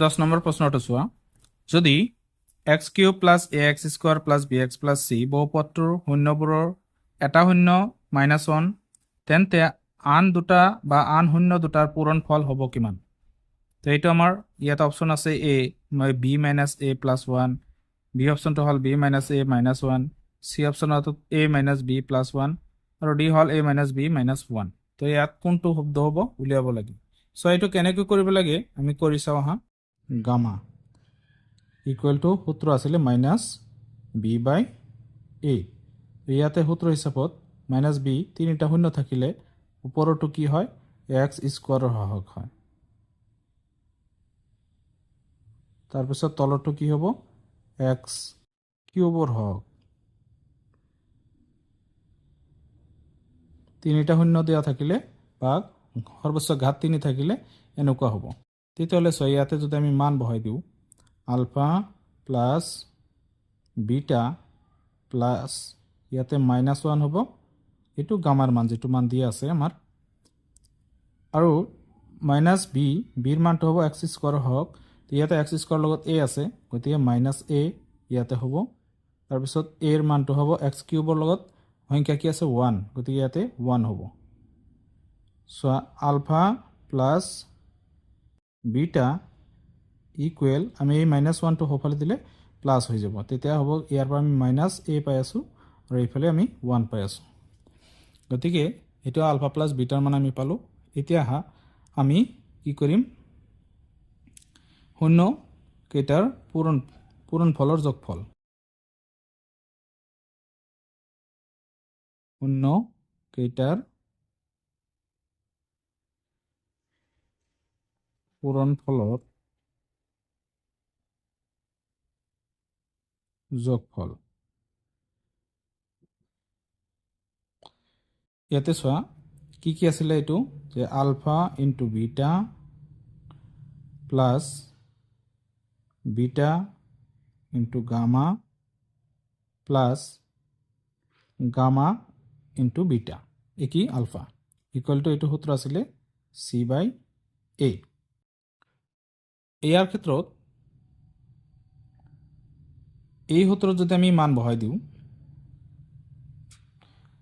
10 number প্ৰশ্নটো চোৱা যদি x³ + ax² + bx + c বহুপদটোৰ শূন্যবোৰৰ এটা শূন্য -1 তেন্তে আন দুটা বা আন শূন্য দুটাৰ পূৰণফল হ'ব কিমান? তো এইটো আমাৰ ইয়াত অপশ্যন আছে a b - a + 1, b অপশ্যনটো হ'ল b - a - 1, c অপশ্যনটো a - b + 1 আৰু d হ'ল a - b - 1। তো ইয়াত কোনটো শব্দ হ'ব উলিয়াব লাগে। সো এইটো কেনেকৈ কৰিব লাগে আমি কৰি চাওঁ আহা। গামা ইকুৱেল টু সূত্ৰ আছিলে -b/a। ইয়াতে সূত্ৰ হিচাপত -b তিনিটা শূন্য থাকিলে ওপৰটো কি হয় x² সহগ হয়, তাৰপিছত তলৰটো কি হ'ব x³ সহগ। তিনিটা শূন্য দিয়া থাকিলে বা সৰ্বোচ্চ ঘাত 3 থাকিলে এনেকুৱা হ'ব। তেতিয়াহ'লে ইয়াতে যদি আমি মান বহাই দিওঁ আলফা প্লাছ বিটা প্লাছ ইয়াতে -1 হ'ব, এইটো গামাৰ মান যেটো মান দিয়া আছে আমাৰ, আৰু বিৰ মানটো হ'ব x² হওক। ইয়াতে x² লগত a আছে গতিকে -a ইয়াতে হ'ব, তাৰপিছত a ৰ মানটো হ'ব x³ লগত সংখ্যা কি আছে 1 গতিকে ইয়াতে 1 হ'ব। So alpha plus beta equal আমি এই -1টো সোঁফালে দিলে প্লাছ হৈ যাব, তেতিয়া হ'ব ইয়াৰ পৰা আমি -a পাই আছোঁ আৰু এইফালে আমি 1 পাই আছোঁ। গতিকে এইটো আলফা প্লাছ বিটাৰ মান আমি পালোঁ। এতিয়া আমি কি কৰিম শূন্য কেইটাৰ পূৰণফলৰ যোগফল, শূন্য কেইটাৰ পূৰণফলৰ যোগফল। ইয়াতে চোৱা কি কি আছিলে, এইটো যে alpha into beta plus beta into gamma plus gamma into beta কি আলফা ইকুৱেল টু এইটো সূত্ৰ আছিলে c/a। ইয়াৰ ক্ষেত্ৰত এই সূত্ৰত যদি আমি মান বহাই দিওঁ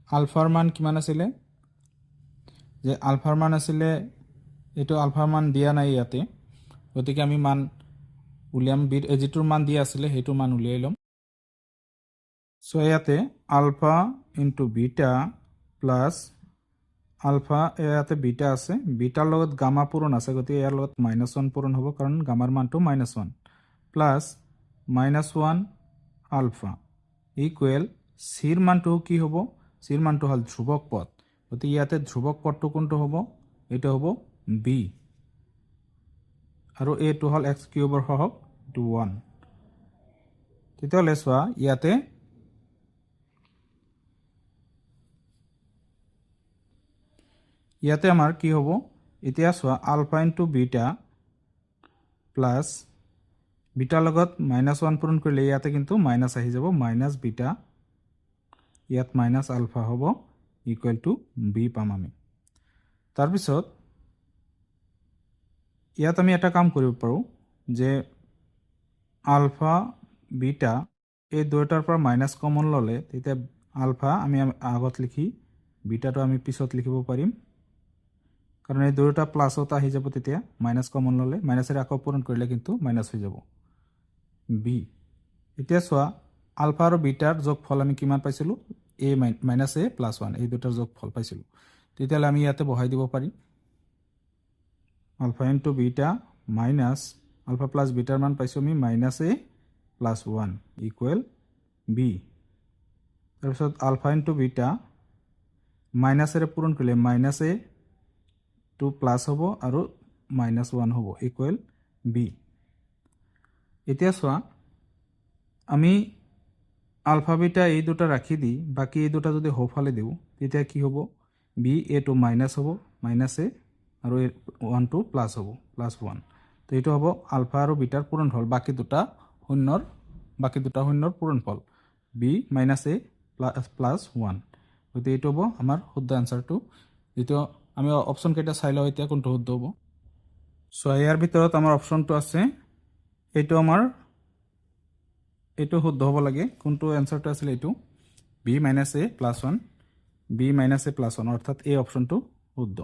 আলফাৰ মান কিমান আছিলে, যে আলফাৰ মান আছিলে এইটো আলফাৰ মান দিয়া নাই ইয়াতে, গতিকে আমি মান উলিয়াম যিটোৰ মান দিয়া আছিলে সেইটো মান উলিয়াই ল'ম। সো ইয়াতে alpha into beta plus alpha ইয়াতে বিটা আছে, বিটাৰ লগত গামা পূৰণ আছে গতিকে ইয়াৰ লগত -1 পূৰণ হ'ব কাৰণ গামাৰ মানটো -1 প্লাছ -1 আলফা ইকুৱেল চিৰ মানটো কি হ'ব, চিৰ মানটো হ'ল ধ্ৰুৱক পদ, গতিকে ইয়াতে ধ্ৰুৱক পদটো কোনটো হ'ব, এইটো হ'ব বি আৰু এইটো হ'ল x³ সহগ 1। তেতিয়াহ'লে চোৱা ইয়াতে আমাৰ কি হ'ব, এতিয়া চোৱা আলফা ইনটু বিটা প্লাছ বিটাৰ লগত -1 পূৰণ কৰিলে ইয়াতে কিন্তু মাইনাছ আহি যাব, মাইনাছ বিটা ইয়াত মাইনাছ আলফা হ'ব ইকুৱেল টু বি পাম আমি। তাৰপিছত ইয়াত আমি এটা কাম কৰিব পাৰোঁ যে আলফা বিটা এই দুয়োটাৰ পৰা মাইনাছ কমন ল'লে তেতিয়া আলফা আমি আগত লিখি বিটাটো আমি পিছত লিখিব পাৰিম, কাৰণ এই দুয়োটা প্লাছত আহি যাব, তেতিয়া মাইনাছ কমন ল'লে মাইনাছেৰে আকৌ পূৰণ কৰিলে কিন্তু মাইনাছ হৈ যাব বি। এতিয়া চোৱা আলফা আৰু বিটাৰ যোগফল আমি কিমান পাইছিলোঁ, a - a + 1 এই দুটাৰ যোগফল পাইছিলোঁ। তেতিয়াহ'লে আমি ইয়াতে বহাই দিব পাৰিম alpha into beta minus alpha plus বিটাৰ মান পাইছোঁ আমি -a + 1 ইকুৱেল বি। তাৰপিছত আলফা ইনটু বিটা মাইনাছেৰে পূৰণ কৰিলে -a টো প্লাছ হ'ব আৰু -1 হ'ব ইকুৱেল বি। এতিয়া চোৱা আমি আলফা বিটা এই দুটা ৰাখি দি বাকী এই দুটা যদি সোঁফালে দিওঁ তেতিয়া কি হ'ব, বি এটো মাইনাছ হ'ব -a আৰু 1টো প্লাছ হ'ব +1। তো এইটো হ'ব আলফা আৰু বিটাৰ পূৰণফল, বাকী দুটা শূন্যৰ পূৰণফল বি -a +1। গতিকে এইটো হ'ব আমাৰ শুদ্ধ এনচাৰটো। যিটো আমি অপশ্যন কেইটা চাই লওঁ এতিয়া কোনটো শুদ্ধ হ'ব। সো ইয়াৰ ভিতৰত আমাৰ অপশ্যনটো আছে এইটো আমাৰ এইটো শুদ্ধ হ'ব লাগে কোনটো এনসাৰটো আছিল এইটো b - a + 1 b - a + 1 অৰ্থাৎ এই অপচনটো শুদ্ধ